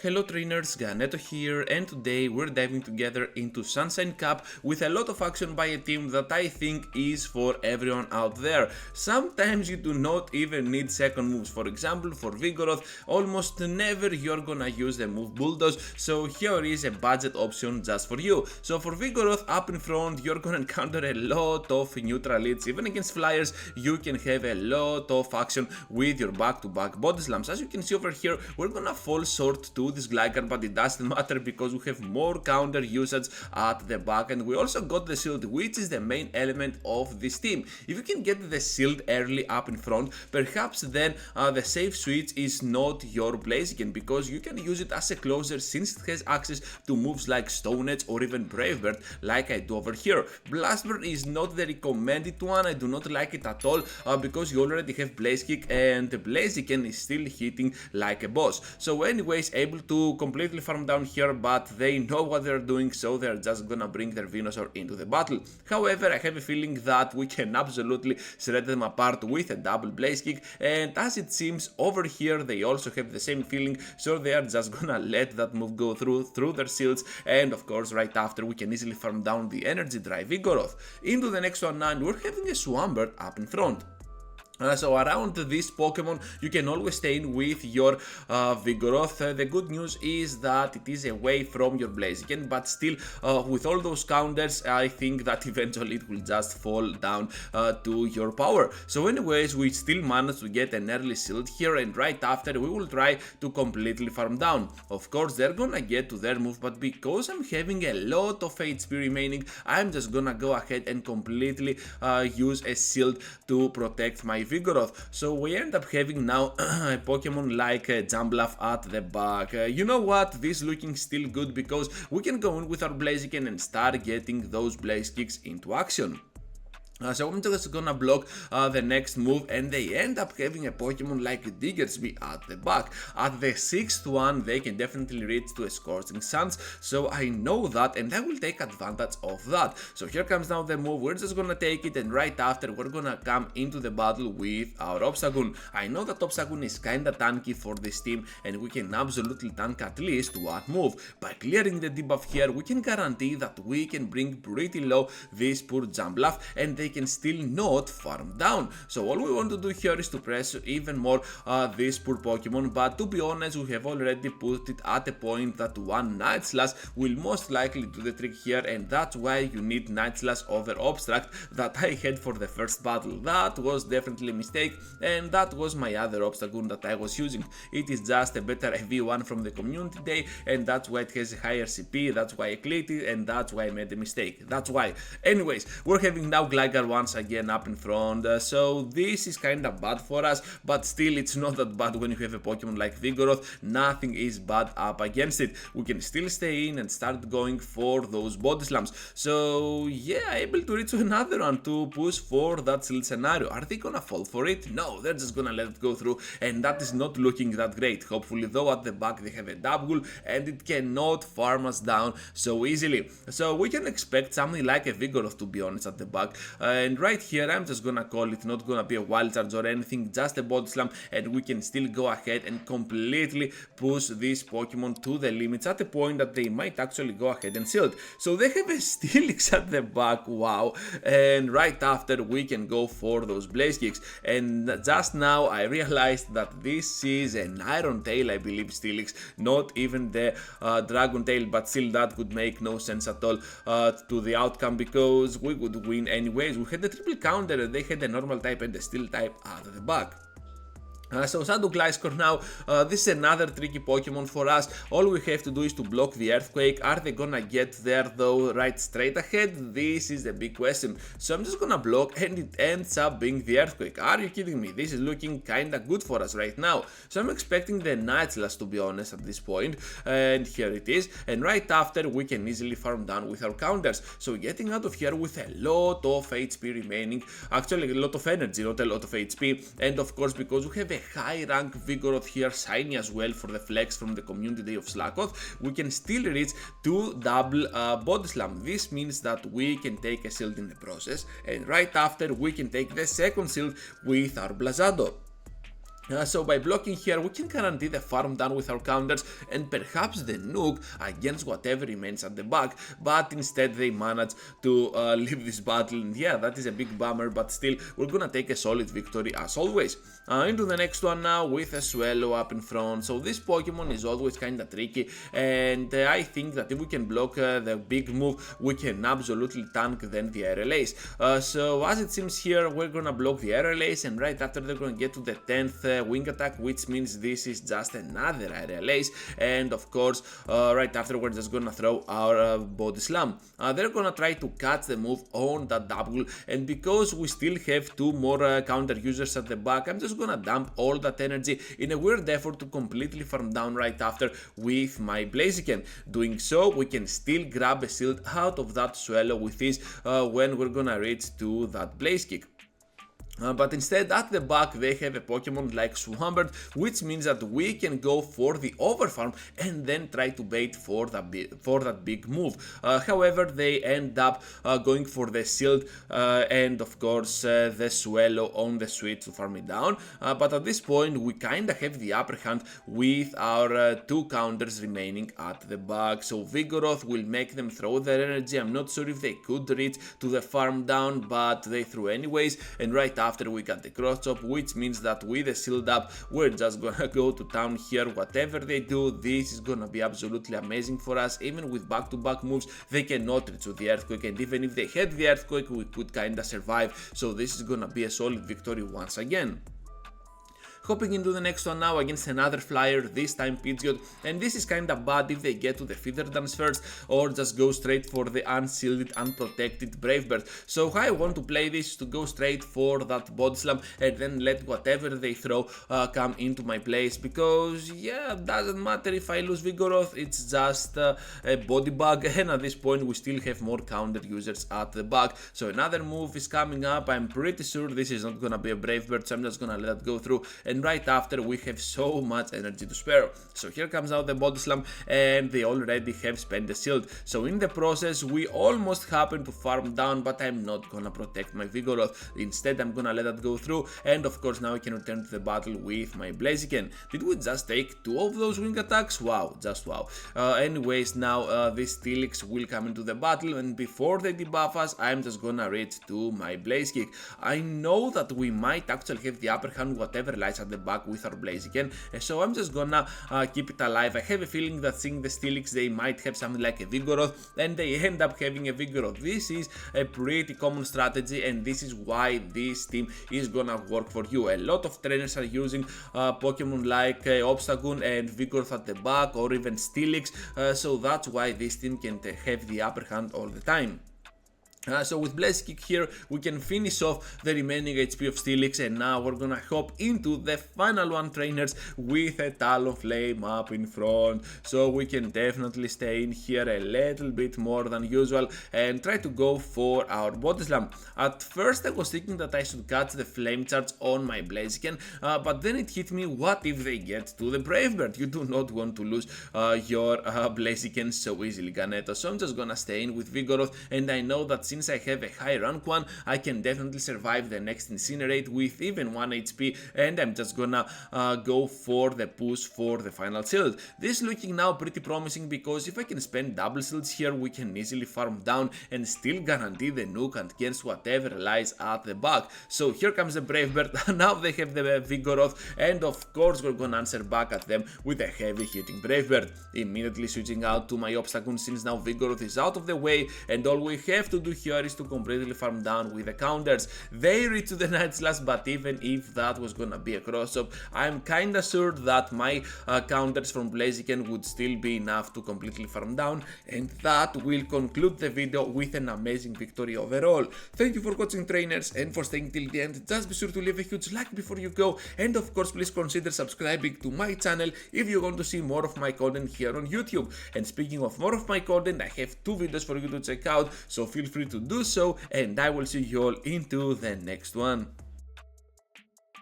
Hello trainers, Ganeto here, and today we're diving together into Sunshine Cup with a lot of action by a team that I think is for everyone out there. Sometimes you do not even need second moves. For example, for Vigoroth, almost never you're gonna use the move Bulldoze, so here is a budget option just for you. So for Vigoroth up in front, you're gonna encounter a lot of neutral hits. Even against flyers, you can have a lot of action with your back-to-back body slams. As you can see over here, we're gonna fall short to this Gligar, but it doesn't matter because we have more counter usage at the back, and we also got the shield, which is the main element of this team. If you can get the shield early up in front, perhaps then the safe switch is not your Blaziken, because you can use it as a closer since it has access to moves like Stone Edge or even Brave Bird, like I do over here. Blast Bird is not the recommended one. I do not like it at all because you already have Blaze Kick and the Blaziken is still hitting like a boss. So anyways, able to completely farm down here, but they know what they're doing, so they're just gonna bring their Venusaur into the battle. However, I have a feeling that we can absolutely shred them apart with a double Blaze Kick, and as it seems over here they also have the same feeling, so they are just gonna let that move go through their shields, and of course right after we can easily farm down the Energy Drive Vigoroth. Into the next one, and we're having a Swampert up in front. So around this Pokemon you can always stay in with your Vigoroth. The good news is that it is away from your Blaziken, but still with all those counters I think that eventually it will just fall down to your power. So anyways, we still managed to get an early shield here, and right after we will try to completely farm down. Of course they're gonna get to their move, but because I'm having a lot of HP remaining, I'm just gonna go ahead and completely use a shield to protect my Vigoroth. So we end up having now a Pokemon like Jumbluff at the back. You know what? This looking still good because we can go in with our Blaziken and start getting those Blaze Kicks into action. So I'm just gonna block the next move, and they end up having a Pokemon like Diggersby at the back. At the 6th one, they can definitely reach to a Scorching Suns, so I know that, and I will take advantage of that. So here comes now the move, we're just gonna take it, and right after we're gonna come into the battle with our Obstagoon. I know that Obstagoon is kinda tanky for this team, and we can absolutely tank at least one move. By clearing the debuff here, we can guarantee that we can bring pretty low this poor Jumbluff, and they can still not farm down. So all we want to do here is to press even more this poor Pokemon, but to be honest, we have already put it at a point that one Night Slash will most likely do the trick here, and that's why you need Night Slash over Obstruct that I had for the first battle. That was definitely a mistake, and that was my other Obstagoon that I was using. It is just a better V1 from the community day, and that's why it has a higher CP, that's why I clicked it, and that's why I made a mistake. That's why. Anyways, we're having now Gligar once again up in front, so this is kinda bad for us, but still it's not that bad when you have a Pokemon like Vigoroth. Nothing is bad up against it. We can still stay in and start going for those body slams. So yeah, able to reach another one to push for that shield scenario. Are they gonna fall for it? No, they're just gonna let it go through, and that is not looking that great. Hopefully though at the back they have a double, and it cannot farm us down so easily. So we can expect something like a Vigoroth, to be honest, at the back. And right here I'm just gonna call it not gonna be a wild charge or anything, just a body slam, and we can still go ahead and completely push this Pokemon to the limits at a point that they might actually go ahead and shield. So they have a Steelix at the back, wow, and right after we can go for those Blaze Kicks. And just now I realized that this is an Iron Tail, I believe, Steelix, not even the Dragon Tail, but still that would make no sense at all to the outcome, because we would win anyways. We had the triple counter, and they had a normal type and a steel type at the back. So Shadow Gliscor now, this is another tricky Pokemon for us. All we have to do is to block the Earthquake. Are they gonna get there though right straight ahead? This is the big question. So I'm just gonna block, and it ends up being the Earthquake. Are you kidding me? This is looking kinda good for us right now. So I'm expecting the Night Slash, to be honest, at this point. And here it is. And right after we can easily farm down with our counters. So getting out of here with a lot of HP remaining. Actually a lot of energy, not a lot of HP. And of course, because we have a high rank Vigoroth here, shiny as well for the flex from the community day of Slakoth, we can still reach to double body slam. This means that we can take a shield in the process, and right after we can take the second shield with our Blazado. So by blocking here, we can guarantee the farm down with our counters and perhaps the nuke against whatever remains at the back, but instead they manage to leave this battle, and yeah, that is a big bummer, but still we're gonna take a solid victory as always. Into the next one now with a Swallow up in front. So this Pokemon is always kinda tricky, and I think that if we can block the big move, we can absolutely tank then the RLAs. So as it seems here, we're gonna block the RLAs, and right after they're gonna get to the 10th wing attack, which means this is just another RLAs, and of course right after we're just gonna throw our body slam. They're gonna try to catch the move on that double, and because we still have two more counter users at the back, I'm just gonna dump all that energy in a weird effort to completely farm down right after with my Blaziken. Doing so, we can still grab a shield out of that Swallow with this when we're gonna reach to that Blaze Kick. But instead at the back they have a Pokemon like Swampert, which means that we can go for the overfarm and then try to bait for that big move. However, they end up going for the shield and of course the Swallow on the switch to farm it down. But at this point we kinda have the upper hand with our two counters remaining at the back. So Vigoroth will make them throw their energy. I'm not sure if they could reach to the farm down, but they threw anyways, and right after we got the cross chop, which means that with the shield up we're just gonna go to town here. Whatever they do, this is gonna be absolutely amazing for us. Even with back-to-back moves they cannot reach with the earthquake, and even if they had the earthquake we could kinda survive, so this is gonna be a solid victory once again. Hopping into the next one now against another flyer, this time Pidgeot, and this is kinda bad if they get to the feather dance first or just go straight for the unshielded, unprotected Brave Bird. So how I want to play this is to go straight for that Body Slam and then let whatever they throw come into my place, because yeah, doesn't matter if I lose Vigoroth, it's just a body bug, and at this point we still have more counter users at the back. So another move is coming up. I'm pretty sure this is not gonna be a Brave Bird, so I'm just gonna let it go through, and right after we have so much energy to spare. So here comes out the Body Slam, and they already have spent the shield. So in the process we almost happen to farm down, but I'm not gonna protect my Vigoroth. Instead I'm gonna let it go through, and of course now I can return to the battle with my Blaziken. Did we just take two of those wing attacks? Wow, just wow. Anyways, now this Steelix will come into the battle, and before they debuff us I'm just gonna reach to my Blaze Kick. I know that we might actually have the upper hand whatever lies at the back with our Blaziken, so I'm just gonna keep it alive. I have a feeling that seeing the Steelix they might have something like a Vigoroth, and they end up having a Vigoroth. This is a pretty common strategy, and this is why this team is gonna work for you. A lot of trainers are using Pokemon like Obstagoon and Vigoroth at the back, or even Steelix, so that's why this team can have the upper hand all the time. So with Blaze Kick here we can finish off the remaining HP of Steelix, and now we're gonna hop into the final one, trainers, with a Talonflame up in front. So we can definitely stay in here a little bit more than usual and try to go for our Body Slam. At first I was thinking that I should catch the Flame Charge on my Blaziken, but then it hit me, what if they get to the Brave Bird? You do not want to lose your Blaziken so easily, Ganeto. So I'm just gonna stay in with Vigoroth, and I know that since I have a high rank 1, I can definitely survive the next Incinerate with even 1 HP, and I'm just gonna go for the push for the final shield. This is looking now pretty promising, because if I can spend double shields here, we can easily farm down and still guarantee the nuke against whatever lies at the back. So here comes the Brave Bird. Now they have the Vigoroth, and of course we're gonna answer back at them with a heavy hitting Brave Bird. Immediately switching out to my Obstagoon, since now Vigoroth is out of the way, and all we have to do here is to completely farm down with the counters. They reach to the Night Slash, but even if that was gonna be a cross-up, I'm kinda sure that my counters from Blaziken would still be enough to completely farm down, and that will conclude the video with an amazing victory overall. Thank you for watching, trainers, and for staying till the end. Just be sure to leave a huge like before you go, and of course please consider subscribing to my channel if you want to see more of my content here on YouTube. And speaking of more of my content, I have 2 videos for you to check out, so feel free to do so, and I will see you all into the next one.